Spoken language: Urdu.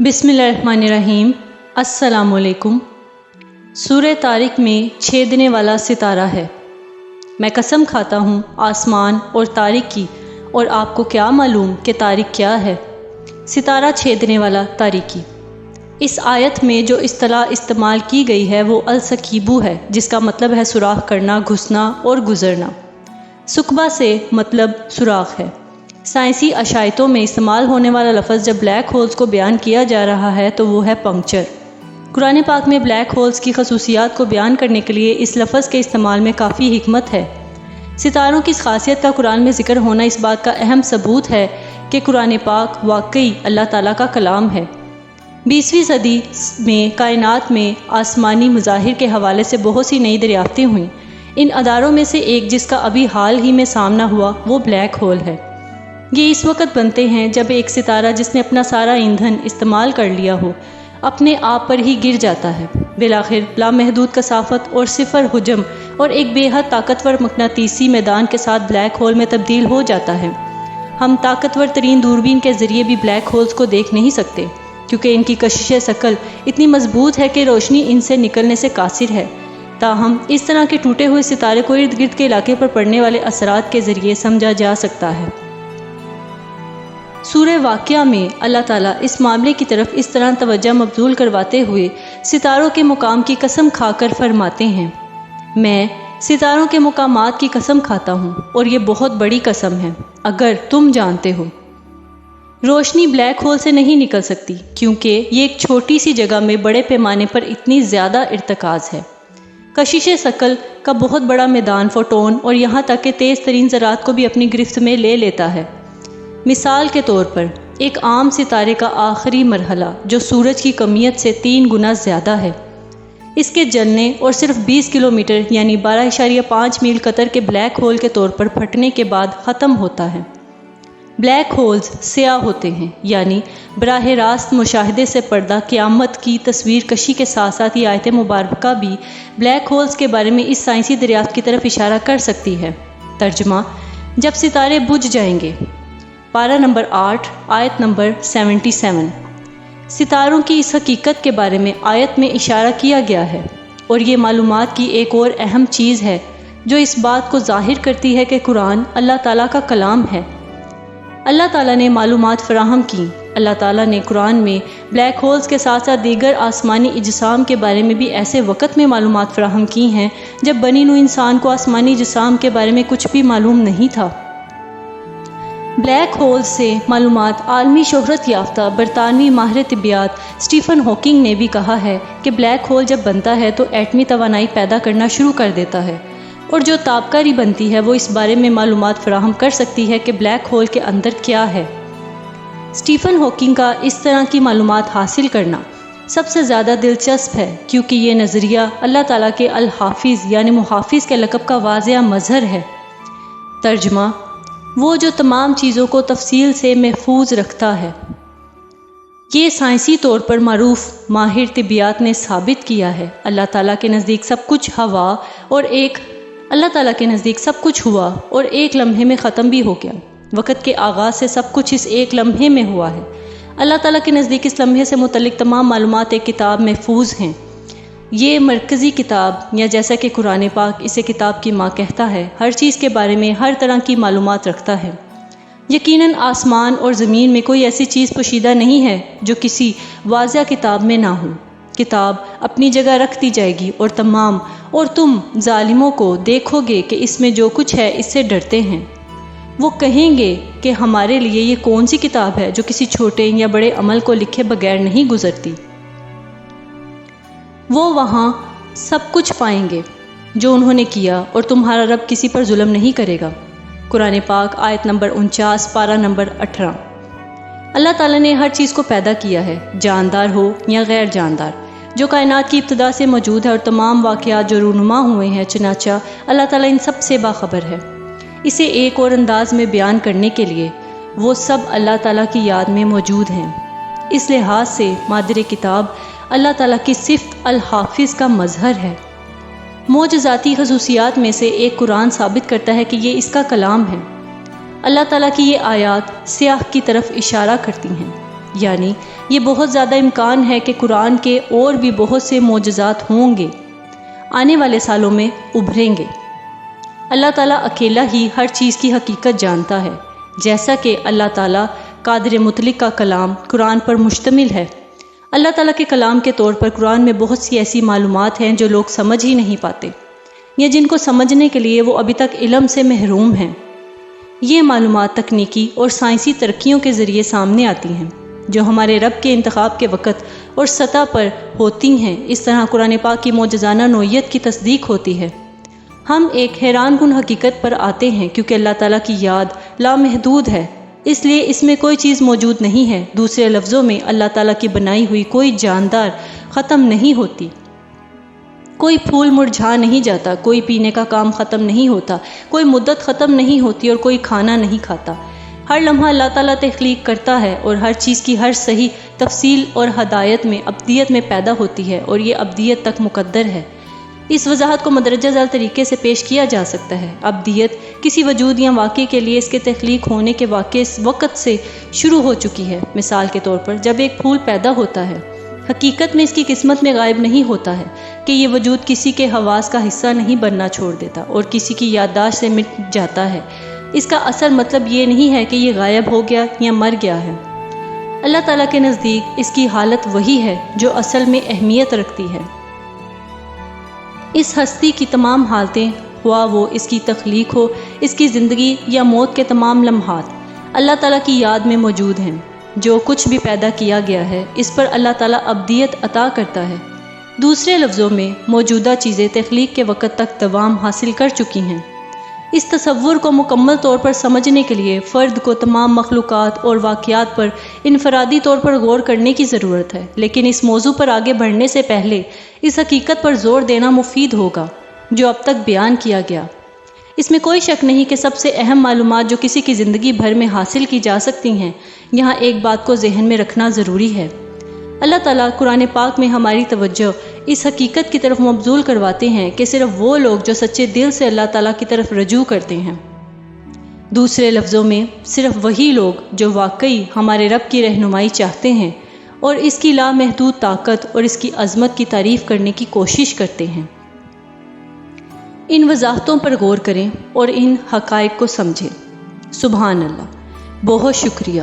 بسم اللہ الرحمن الرحیم۔ السلام علیکم۔ سورہ طارق میں چھیدنے والا ستارہ ہے۔ میں قسم کھاتا ہوں آسمان اور طارق کی، اور آپ کو کیا معلوم کہ طارق کیا ہے؟ ستارہ چھیدنے والا طارقی۔ اس آیت میں جو اصطلاح استعمال کی گئی ہے وہ السکیبو ہے، جس کا مطلب ہے سوراخ کرنا، گھسنا اور گزرنا۔ سکبہ سے مطلب سوراخ ہے۔ سائنسی اشاعتوں میں استعمال ہونے والا لفظ جب بلیک ہولز کو بیان کیا جا رہا ہے تو وہ ہے پنکچر۔ قرآن پاک میں بلیک ہولز کی خصوصیات کو بیان کرنے کے لیے اس لفظ کے استعمال میں کافی حکمت ہے۔ ستاروں کی اس خاصیت کا قرآن میں ذکر ہونا اس بات کا اہم ثبوت ہے کہ قرآن پاک واقعی اللہ تعالیٰ کا کلام ہے۔ 20ویں صدی میں کائنات میں آسمانی مظاہر کے حوالے سے بہت سی نئی دریافتیں ہوئیں۔ ان اداروں میں سے ایک جس کا ابھی حال ہی میں سامنا ہوا وہ بلیک ہول ہے۔ یہ اس وقت بنتے ہیں جب ایک ستارہ جس نے اپنا سارا ایندھن استعمال کر لیا ہو اپنے آپ پر ہی گر جاتا ہے، بالآخر لامحدود کثافت اور صفر حجم اور ایک بے حد طاقتور مقناطیسی میدان کے ساتھ بلیک ہول میں تبدیل ہو جاتا ہے۔ ہم طاقتور ترین دوربین کے ذریعے بھی بلیک ہولز کو دیکھ نہیں سکتے، کیونکہ ان کی کشش ثقل اتنی مضبوط ہے کہ روشنی ان سے نکلنے سے قاصر ہے۔ تاہم اس طرح کے ٹوٹے ہوئے ستارے کو ارد گرد کے علاقے پر پڑنے والے اثرات کے ذریعے سمجھا جا سکتا ہے۔ سورہ واقعہ میں اللہ تعالیٰ اس معاملے کی طرف اس طرح توجہ مبذول کرواتے ہوئے ستاروں کے مقام کی قسم کھا کر فرماتے ہیں، میں ستاروں کے مقامات کی قسم کھاتا ہوں اور یہ بہت بڑی قسم ہے اگر تم جانتے ہو۔ روشنی بلیک ہول سے نہیں نکل سکتی کیونکہ یہ ایک چھوٹی سی جگہ میں بڑے پیمانے پر اتنی زیادہ ارتکاز ہے۔ کشش ثقل کا بہت بڑا میدان فوٹون اور یہاں تک کہ تیز ترین ذرات کو بھی اپنی گرفت میں لے لیتا ہے۔ مثال کے طور پر ایک عام ستارے کا آخری مرحلہ جو سورج کی کمیت سے 3 گنا زیادہ ہے، اس کے جلنے اور صرف 20 کلومیٹر یعنی 12.5 میل قطر کے بلیک ہول کے طور پر پھٹنے کے بعد ختم ہوتا ہے۔ بلیک ہولز سیاہ ہوتے ہیں، یعنی براہ راست مشاہدے سے پردہ قیامت کی تصویر کشی کے ساتھ ساتھ یہ آیت مبارکہ بھی بلیک ہولز کے بارے میں اس سائنسی دریافت کی طرف اشارہ کر سکتی ہے۔ ترجمہ: جب ستارے بجھ جائیں گے۔ پارہ نمبر 8 آیت نمبر 77۔ ستاروں کی اس حقیقت کے بارے میں آیت میں اشارہ کیا گیا ہے، اور یہ معلومات کی ایک اور اہم چیز ہے جو اس بات کو ظاہر کرتی ہے کہ قرآن اللہ تعالیٰ کا کلام ہے۔ اللہ تعالیٰ نے معلومات فراہم کی۔ اللہ تعالیٰ نے قرآن میں بلیک ہولز کے ساتھ ساتھ دیگر آسمانی اجسام کے بارے میں بھی ایسے وقت میں معلومات فراہم کی ہیں جب بنی نوع انسان کو آسمانی اجسام کے بارے میں کچھ بھی معلوم نہیں تھا۔ بلیک ہولز سے معلومات عالمی شہرت یافتہ برطانوی ماہر طبیعیات اسٹیفن ہاکنگ نے بھی کہا ہے کہ بلیک ہول جب بنتا ہے تو ایٹمی توانائی پیدا کرنا شروع کر دیتا ہے، اور جو تابکاری بنتی ہے وہ اس بارے میں معلومات فراہم کر سکتی ہے کہ بلیک ہول کے اندر کیا ہے۔ اسٹیفن ہاکنگ کا اس طرح کی معلومات حاصل کرنا سب سے زیادہ دلچسپ ہے کیونکہ یہ نظریہ اللہ تعالیٰ کے الحافظ یعنی محافظ کے لقب کا واضح مظہر ہے۔ ترجمہ: وہ جو تمام چیزوں کو تفصیل سے محفوظ رکھتا ہے۔ یہ سائنسی طور پر معروف ماہر طبیعیات نے ثابت کیا ہے۔ اللہ تعالیٰ کے نزدیک سب کچھ ہوا اور ایک لمحے میں ختم بھی ہو گیا۔ وقت کے آغاز سے سب کچھ اس ایک لمحے میں ہوا ہے۔ اللہ تعالیٰ کے نزدیک اس لمحے سے متعلق تمام معلومات ایک کتاب محفوظ ہیں۔ یہ مرکزی کتاب، یا جیسا کہ قرآن پاک اسے کتاب کی ماں کہتا ہے، ہر چیز کے بارے میں ہر طرح کی معلومات رکھتا ہے۔ یقیناً آسمان اور زمین میں کوئی ایسی چیز پوشیدہ نہیں ہے جو کسی واضح کتاب میں نہ ہو۔ کتاب اپنی جگہ رکھ دی جائے گی اور تم ظالموں کو دیکھو گے کہ اس میں جو کچھ ہے اس سے ڈرتے ہیں۔ وہ کہیں گے کہ ہمارے لیے یہ کون سی کتاب ہے جو کسی چھوٹے یا بڑے عمل کو لکھے بغیر نہیں گزرتی۔ وہ وہاں سب کچھ پائیں گے جو انہوں نے کیا، اور تمہارا رب کسی پر ظلم نہیں کرے گا۔ قرآن پاک آیت نمبر 49 پارہ نمبر 18۔ اللہ تعالیٰ نے ہر چیز کو پیدا کیا ہے، جاندار ہو یا غیر جاندار، جو کائنات کی ابتدا سے موجود ہے اور تمام واقعات جو رونما ہوئے ہیں، چنانچہ اللہ تعالیٰ ان سب سے باخبر ہے۔ اسے ایک اور انداز میں بیان کرنے کے لیے وہ سب اللہ تعالیٰ کی یاد میں موجود ہیں۔ اس لحاظ سے مادر کتاب اللہ تعالیٰ کی صفت الحافظ کا مظہر ہے۔ معجزاتی خصوصیات میں سے ایک قرآن ثابت کرتا ہے کہ یہ اس کا کلام ہے۔ اللہ تعالیٰ کی یہ آیات سیاہ کی طرف اشارہ کرتی ہیں، یعنی یہ بہت زیادہ امکان ہے کہ قرآن کے اور بھی بہت سے معجزات ہوں گے، آنے والے سالوں میں ابھریں گے۔ اللہ تعالیٰ اکیلا ہی ہر چیز کی حقیقت جانتا ہے، جیسا کہ اللہ تعالیٰ قادر مطلق کا کلام قرآن پر مشتمل ہے۔ اللہ تعالیٰ کے کلام کے طور پر قرآن میں بہت سی ایسی معلومات ہیں جو لوگ سمجھ ہی نہیں پاتے، یا جن کو سمجھنے کے لیے وہ ابھی تک علم سے محروم ہیں۔ یہ معلومات تکنیکی اور سائنسی ترقیوں کے ذریعے سامنے آتی ہیں جو ہمارے رب کے انتخاب کے وقت اور سطح پر ہوتی ہیں۔ اس طرح قرآن پاک کی معجزانہ نوعیت کی تصدیق ہوتی ہے۔ ہم ایک حیران کن حقیقت پر آتے ہیں کیونکہ اللہ تعالیٰ کی یاد لامحدود ہے، اس لیے اس میں کوئی چیز موجود نہیں ہے۔ دوسرے لفظوں میں اللہ تعالیٰ کی بنائی ہوئی کوئی جاندار ختم نہیں ہوتی، کوئی پھول مرجھا نہیں جاتا، کوئی پینے کا کام ختم نہیں ہوتا، کوئی مدت ختم نہیں ہوتی اور کوئی کھانا نہیں کھاتا۔ ہر لمحہ اللہ تعالیٰ تخلیق کرتا ہے اور ہر چیز کی ہر صحیح تفصیل اور ہدایت میں ابدیت میں پیدا ہوتی ہے، اور یہ ابدیت تک مقدر ہے۔ اس وضاحت کو مندرجہ ذیل طریقے سے پیش کیا جا سکتا ہے۔ ابدیت کسی وجود یا واقعے کے لیے اس کے تخلیق ہونے کے وقت سے شروع ہو چکی ہے۔ مثال کے طور پر جب ایک پھول پیدا ہوتا ہے، حقیقت میں اس کی قسمت میں غائب نہیں ہوتا ہے کہ یہ وجود کسی کے حواس کا حصہ نہیں بننا چھوڑ دیتا اور کسی کی یادداشت سے مٹ جاتا ہے۔ اس کا اصل مطلب یہ نہیں ہے کہ یہ غائب ہو گیا یا مر گیا ہے۔ اللہ تعالیٰ کے نزدیک اس کی حالت وہی ہے جو اصل میں اہمیت رکھتی ہے۔ اس ہستی کی تمام حالتیں، خواہ وہ اس کی تخلیق ہو، اس کی زندگی یا موت کے تمام لمحات، اللہ تعالیٰ کی یاد میں موجود ہیں۔ جو کچھ بھی پیدا کیا گیا ہے اس پر اللہ تعالیٰ ابدیت عطا کرتا ہے۔ دوسرے لفظوں میں موجودہ چیزیں تخلیق کے وقت تک دوام حاصل کر چکی ہیں۔ اس تصور کو مکمل طور پر سمجھنے کے لیے فرد کو تمام مخلوقات اور واقعات پر انفرادی طور پر غور کرنے کی ضرورت ہے، لیکن اس موضوع پر آگے بڑھنے سے پہلے اس حقیقت پر زور دینا مفید ہوگا جو اب تک بیان کیا گیا۔ اس میں کوئی شک نہیں کہ سب سے اہم معلومات جو کسی کی زندگی بھر میں حاصل کی جا سکتی ہیں، یہاں ایک بات کو ذہن میں رکھنا ضروری ہے۔ اللہ تعالیٰ قرآن پاک میں ہماری توجہ اس حقیقت کی طرف مبذول کرواتے ہیں کہ صرف وہ لوگ جو سچے دل سے اللہ تعالیٰ کی طرف رجوع کرتے ہیں، دوسرے لفظوں میں صرف وہی لوگ جو واقعی ہمارے رب کی رہنمائی چاہتے ہیں اور اس کی لامحدود طاقت اور اس کی عظمت کی تعریف کرنے کی کوشش کرتے ہیں۔ ان وضاحتوں پر غور کریں اور ان حقائق کو سمجھیں۔ سبحان اللہ، بہت شکریہ۔